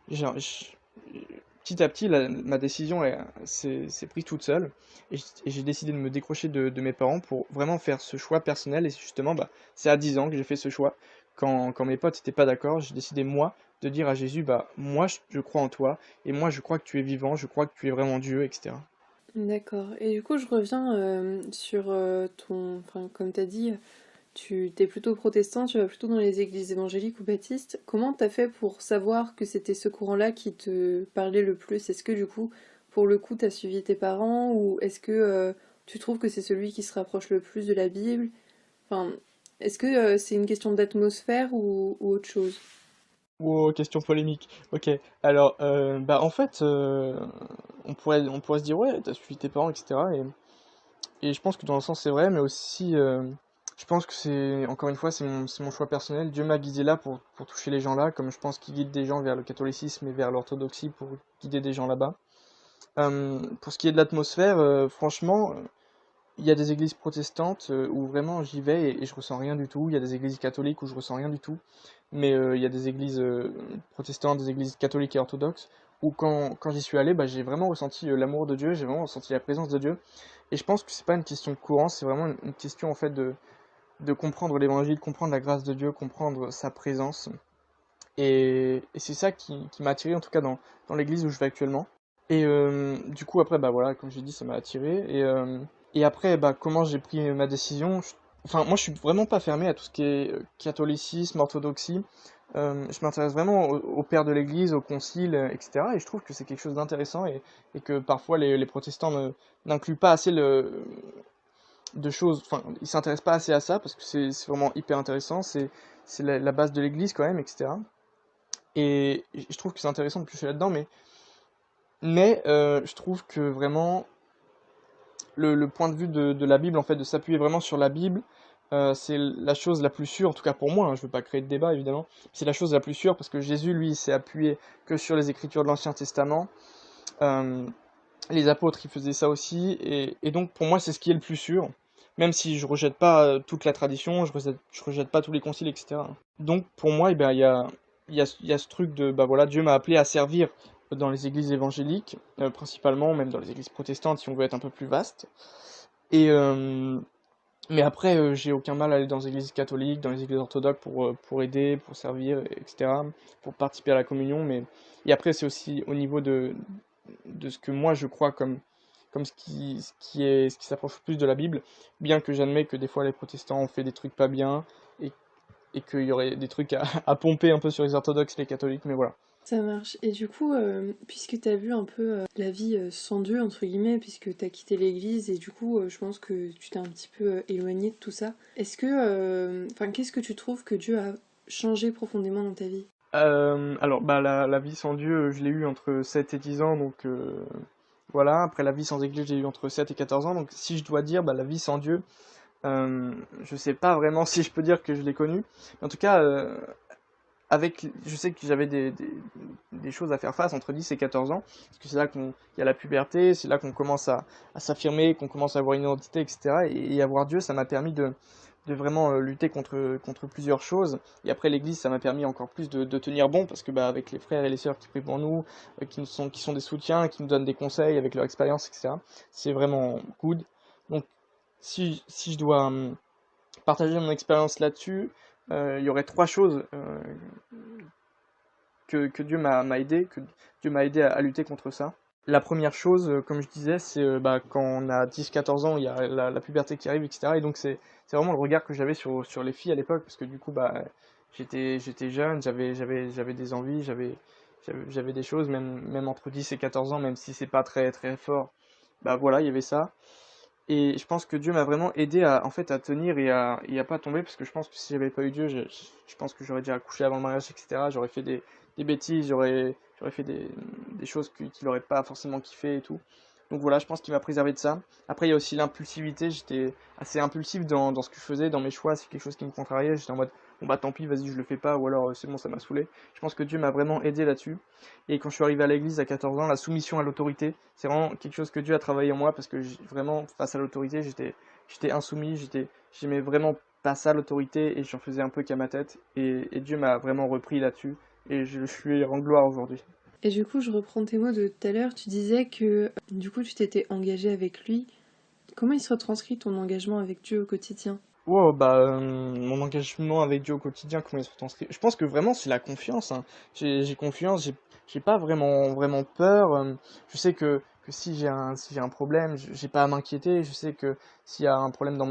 j'ai- j'- petit à petit, ma décision s'est prise toute seule. Et j'ai décidé de me décrocher de mes parents pour vraiment faire ce choix personnel. Et justement, c'est à 10 ans que j'ai fait ce choix. Quand mes potes n'étaient pas d'accord, j'ai décidé, moi, de dire à Jésus, moi, je crois en toi, et moi, je crois que tu es vivant, je crois que tu es vraiment Dieu, etc. D'accord. Et du coup, je reviens sur enfin, comme t'as dit, tu t'es plutôt protestant, tu vas plutôt dans les églises évangéliques ou baptistes. Comment t'as fait pour savoir que c'était ce courant-là qui te parlait le plus? Est-ce que du coup, pour le coup, t'as suivi tes parents ou est-ce que tu trouves que c'est celui qui se rapproche le plus de la Bible? Enfin, est-ce que c'est une question d'atmosphère ou autre chose? Oh, question polémique. Ok. Alors, en fait, on pourrait se dire, ouais, t'as suivi tes parents, etc. Et je pense que dans un sens, c'est vrai, mais aussi, je pense que encore une fois, c'est mon choix personnel. Dieu m'a guidé là pour toucher les gens là, comme je pense qu'il guide des gens vers le catholicisme et vers l'orthodoxie pour guider des gens là-bas. Pour ce qui est de l'atmosphère, franchement, il y a des églises protestantes où vraiment j'y vais et je ressens rien du tout. Il y a des églises catholiques où je ressens rien du tout. Mais il y a des églises protestantes, des églises catholiques et orthodoxes où quand j'y suis allé, j'ai vraiment ressenti l'amour de Dieu, j'ai vraiment ressenti la présence de Dieu. Et je pense que c'est pas une question de courant, c'est vraiment une question en fait de comprendre l'évangile, comprendre la grâce de Dieu, comprendre sa présence. Et c'est ça qui m'a attiré en tout cas dans l'église où je vais actuellement. Et du coup après voilà, comme j'ai dit, ça m'a attiré. Et après comment j'ai pris ma décision, enfin moi je suis vraiment pas fermé à tout ce qui est catholicisme, orthodoxie. Je m'intéresse vraiment au père de l'église, au concile, etc. Et je trouve que c'est quelque chose d'intéressant et que parfois les protestants n'incluent pas assez de choses, enfin ils s'intéressent pas assez à ça parce que c'est vraiment hyper intéressant, c'est la base de l'église quand même, etc. Et je trouve que c'est intéressant de piocher là-dedans, mais je trouve que vraiment le point de vue de la Bible, en fait, de s'appuyer vraiment sur la Bible, c'est la chose la plus sûre, en tout cas pour moi, hein, je veux pas créer de débat évidemment, c'est la chose la plus sûre parce que Jésus, lui, il s'est appuyé que sur les écritures de l'Ancien Testament. Euh, les apôtres, ils faisaient ça aussi, et donc pour moi, c'est ce qui est le plus sûr, même si je rejette pas toute la tradition, je rejette pas tous les conciles, etc. Donc pour moi, eh ben, il y a ce truc de, voilà, Dieu m'a appelé à servir dans les églises évangéliques, principalement, même dans les églises protestantes, si on veut être un peu plus vaste. Et, mais après, j'ai aucun mal à aller dans les églises catholiques, dans les églises orthodoxes pour aider, pour servir, etc., pour participer à la communion. Et après, c'est aussi au niveau de ce que moi je crois comme ce qui s'approche plus de la Bible, bien que j'admets que des fois les protestants ont fait des trucs pas bien et, et qu'il y aurait des trucs à pomper un peu sur les orthodoxes et les catholiques, mais voilà. Ça marche. Et du coup, puisque tu as vu un peu la vie sans Dieu, entre guillemets, puisque tu as quitté l'église et du coup, je pense que tu t'es un petit peu éloigné de tout ça, est-ce que, enfin, qu'est-ce que tu trouves que Dieu a changé profondément dans ta vie? Alors, bah, la vie sans Dieu, je l'ai eu entre 7 et 10 ans, donc voilà. Après, la vie sans église, j'ai eu entre 7 et 14 ans. Donc, si je dois dire, bah, la vie sans Dieu, je sais pas vraiment si je peux dire que je l'ai connue. En tout cas, je sais que j'avais des choses à faire face entre 10 et 14 ans, parce que c'est là qu'il y a la puberté, c'est là qu'on commence à s'affirmer, qu'on commence à avoir une identité, etc. Et avoir Dieu, ça m'a permis de vraiment lutter contre plusieurs choses. Et après l'église, ça m'a permis encore plus de tenir bon, parce que bah, avec les frères et les sœurs qui prient pour nous, qui sont des soutiens, qui nous donnent des conseils avec leur expérience, etc. C'est vraiment good. Donc si je dois partager mon expérience là-dessus, il y aurait trois choses que Dieu m'a aidé, que Dieu m'a aidé à lutter contre ça. La première chose, comme je disais, c'est bah, quand on a 10-14 ans, il y a la puberté qui arrive, etc. Et donc c'est vraiment le regard que j'avais sur les filles à l'époque, parce que du coup, bah, j'étais jeune, j'avais des envies, j'avais des choses, même entre 10 et 14 ans, même si c'est pas très, très fort, bah voilà, il y avait ça. Et je pense que Dieu m'a vraiment aidé en fait, à tenir et à pas tomber, parce que je pense que si j'avais pas eu Dieu, je pense que j'aurais déjà accouché avant le mariage, etc. J'aurais fait des bêtises, j'aurais fait des choses qu'il aurait pas forcément kiffé et tout. Donc voilà, je pense qu'il m'a préservé de ça. Après, il y a aussi l'impulsivité. J'étais assez impulsif dans ce que je faisais, dans mes choix. C'est quelque chose qui me contrariait. J'étais en mode, bon bah tant pis, vas-y, je le fais pas, ou alors c'est bon, ça m'a saoulé. Je pense que Dieu m'a vraiment aidé là-dessus. Et quand je suis arrivé à l'église à 14 ans, la soumission à l'autorité, c'est vraiment quelque chose que Dieu a travaillé en moi, parce que vraiment, face à l'autorité, j'étais insoumis, j'aimais vraiment pas ça, l'autorité, et j'en faisais un peu qu'à ma tête. Et Dieu m'a vraiment repris là-dessus, et je lui rends gloire aujourd'hui. Et du coup, je reprends tes mots de tout à l'heure. Tu disais que du coup, tu t'étais engagé avec lui. Comment il se retranscrit ton engagement avec Dieu au quotidien? Wow, bah, mon engagement avec Dieu au quotidien, comment il se retranscrit? Je pense que vraiment c'est la confiance, hein. J'ai confiance, j'ai pas vraiment peur. Je sais que si j'ai un problème, j'ai pas à m'inquiéter. Je sais que s'il y a un problème dans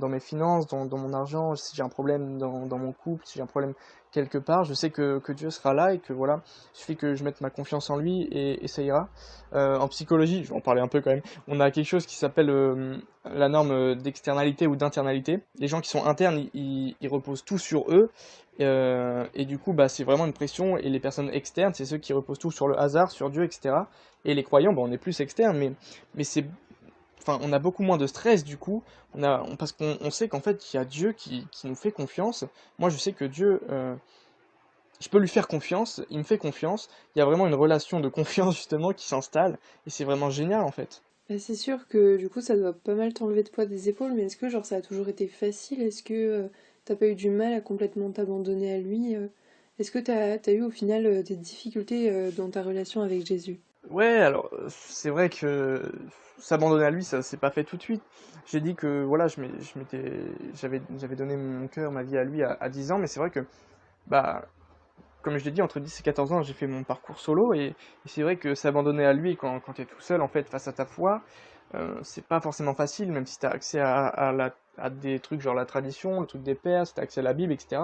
mes finances, dans mon argent, si j'ai un problème dans mon couple, si j'ai un problème quelque part, je sais que Dieu sera là et que voilà, il suffit que je mette ma confiance en lui et ça ira. En psychologie, je vais en parler un peu quand même, on a quelque chose qui s'appelle la norme d'externalité ou d'internalité. Les gens qui sont internes, ils reposent tout sur eux. Et du coup, bah, c'est vraiment une pression. Et les personnes externes, c'est ceux qui reposent tout sur le hasard, sur Dieu, etc. Et les croyants, bah, on est plus externes, mais enfin, on a beaucoup moins de stress du coup. Parce qu'on sait qu'en fait, il y a Dieu qui nous fait confiance. Moi, je sais que Dieu, je peux lui faire confiance, il me fait confiance. Il y a vraiment une relation de confiance justement qui s'installe. Et c'est vraiment génial en fait. Bah, c'est sûr que du coup, ça doit pas mal t'enlever de poids des épaules, mais est-ce que genre ça a toujours été facile? Est-ce que t'as pas eu du mal à complètement t'abandonner à lui? Est-ce que t'as eu au final des difficultés dans ta relation avec Jésus? Ouais, alors c'est vrai que s'abandonner à lui, ça s'est pas fait tout de suite. J'ai dit que voilà, j'avais donné mon cœur, ma vie à lui à 10 ans, mais c'est vrai que bah comme je l'ai dit, entre 10 et 14 ans, j'ai fait mon parcours solo et c'est vrai que s'abandonner à lui quand tu es tout seul en fait face à ta foi, c'est pas forcément facile, même si tu as accès à des trucs genre la tradition, le truc des pères, si tu as accès à la Bible, etc.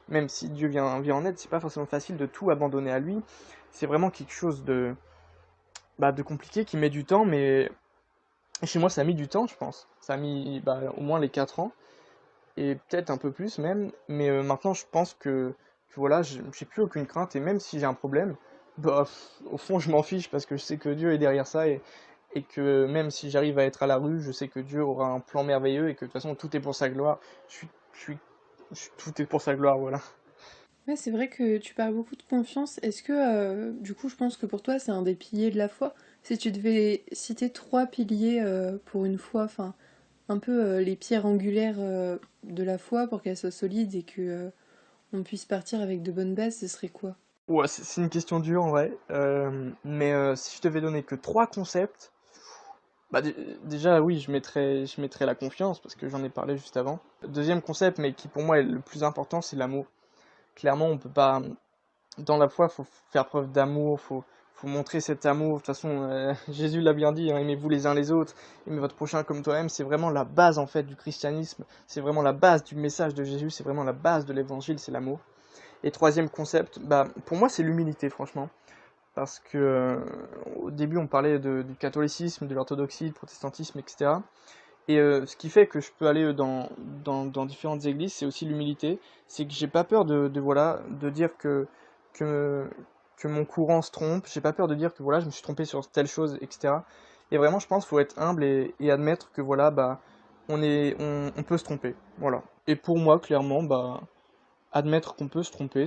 Même si Dieu vient en aide, c'est pas forcément facile de tout abandonner à lui. C'est vraiment quelque chose de compliqué qui met du temps, mais chez moi ça a mis du temps, je pense. Ça a mis bah, au moins les 4 ans, et peut-être un peu plus même, mais maintenant je pense que voilà, j'ai plus aucune crainte, et même si j'ai un problème, bah, au fond je m'en fiche, parce que je sais que Dieu est derrière ça, et que même si j'arrive à être à la rue, je sais que Dieu aura un plan merveilleux, et que de toute façon tout est pour sa gloire. Je suis, je suis, tout est pour sa gloire, voilà. Ouais, c'est vrai que tu parles beaucoup de confiance. Est-ce que, du coup, je pense que pour toi, c'est un des piliers de la foi. Si tu devais citer trois piliers pour une foi, enfin, un peu les pierres angulaires de la foi pour qu'elle soit solide et que on puisse partir avec de bonnes bases, ce serait quoi? Ouais, c'est une question dure en vrai, mais si je devais donner que trois concepts, bah déjà oui, je mettrais la confiance, parce que j'en ai parlé juste avant. Deuxième concept, mais qui pour moi est le plus important, c'est l'amour. Clairement, on peut pas. Dans la foi, faut faire preuve d'amour, faut montrer cet amour. De toute façon, Jésus l'a bien dit, hein, aimez-vous les uns les autres, aimez votre prochain comme toi-même. C'est vraiment la base en fait du christianisme. C'est vraiment la base du message de Jésus. C'est vraiment la base de l'évangile, c'est l'amour. Et troisième concept, bah, pour moi, c'est l'humilité, franchement. Parce que au début, on parlait du catholicisme, de l'orthodoxie, du protestantisme, etc. Et ce qui fait que je peux aller dans différentes églises, c'est aussi l'humilité. C'est que j'ai pas peur voilà, de dire que, que mon courant se trompe. J'ai pas peur de dire que voilà, je me suis trompé sur telle chose, etc. Et vraiment, je pense qu'il faut être humble et admettre que voilà, bah, on peut se tromper. Voilà. Et pour moi, clairement, bah, admettre qu'on peut se tromper,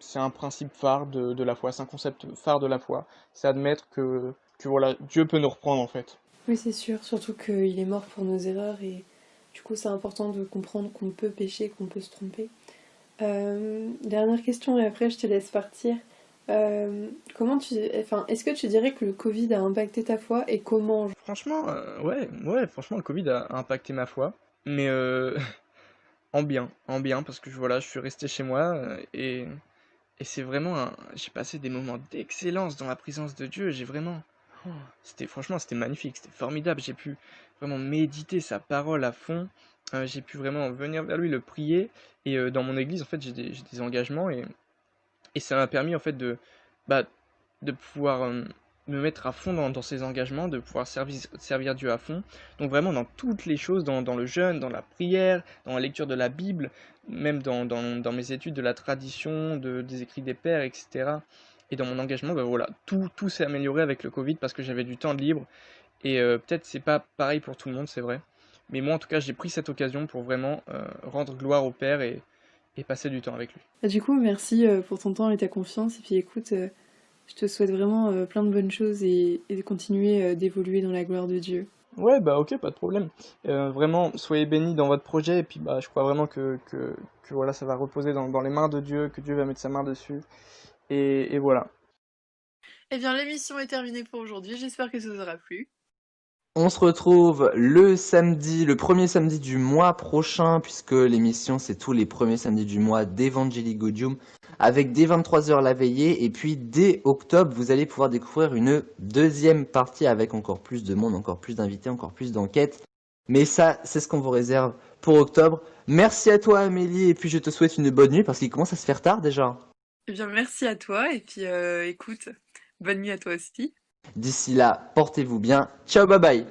c'est un principe phare de la foi. C'est un concept phare de la foi. C'est admettre que voilà, Dieu peut nous reprendre en fait. Oui, c'est sûr, surtout qu'il est mort pour nos erreurs et du coup c'est important de comprendre qu'on peut pécher, qu'on peut se tromper. Dernière question et après je te laisse partir. Est-ce que tu dirais que le Covid a impacté ta foi et comment? Franchement, ouais, franchement, le Covid a impacté ma foi, mais en bien, parce que voilà, je suis resté chez moi et c'est vraiment j'ai passé des moments d'excellence dans la présence de Dieu. J'ai vraiment, oh, franchement, c'était magnifique, c'était formidable. J'ai pu vraiment méditer sa parole à fond. J'ai pu vraiment venir vers lui, le prier. Et dans mon église, en fait, j'ai des engagements et ça m'a permis en fait bah, de pouvoir me mettre à fond dans ces engagements, de pouvoir servir Dieu à fond. Donc vraiment dans toutes les choses, dans le jeûne, dans la prière, dans la lecture de la Bible, même dans mes études de la tradition, des écrits des pères, etc. Et dans mon engagement, bah voilà, tout s'est amélioré avec le Covid parce que j'avais du temps de libre. Et peut-être c'est pas pareil pour tout le monde, c'est vrai. Mais moi en tout cas, j'ai pris cette occasion pour vraiment rendre gloire au Père et passer du temps avec lui. Du coup, merci pour ton temps et ta confiance. Et puis écoute, je te souhaite vraiment plein de bonnes choses et de continuer d'évoluer dans la gloire de Dieu. Ouais, bah ok, pas de problème. Vraiment, soyez bénis dans votre projet, et puis bah, je crois vraiment que voilà, ça va reposer dans les mains de Dieu, que Dieu va mettre sa main dessus, et voilà. Eh bien, l'émission est terminée pour aujourd'hui. J'espère que ça vous aura plu. On se retrouve le samedi, le premier samedi du mois prochain, puisque l'émission c'est tous les premiers samedis du mois d'Evangeli Gaudium, avec dès 23h la veillée, et puis dès octobre, vous allez pouvoir découvrir une deuxième partie avec encore plus de monde, encore plus d'invités, encore plus d'enquêtes. Mais ça, c'est ce qu'on vous réserve pour octobre. Merci à toi Amélie, et puis je te souhaite une bonne nuit, parce qu'il commence à se faire tard déjà. Eh bien, merci à toi. Et puis, écoute, bonne nuit à toi aussi. D'ici là, portez-vous bien. Ciao, bye bye.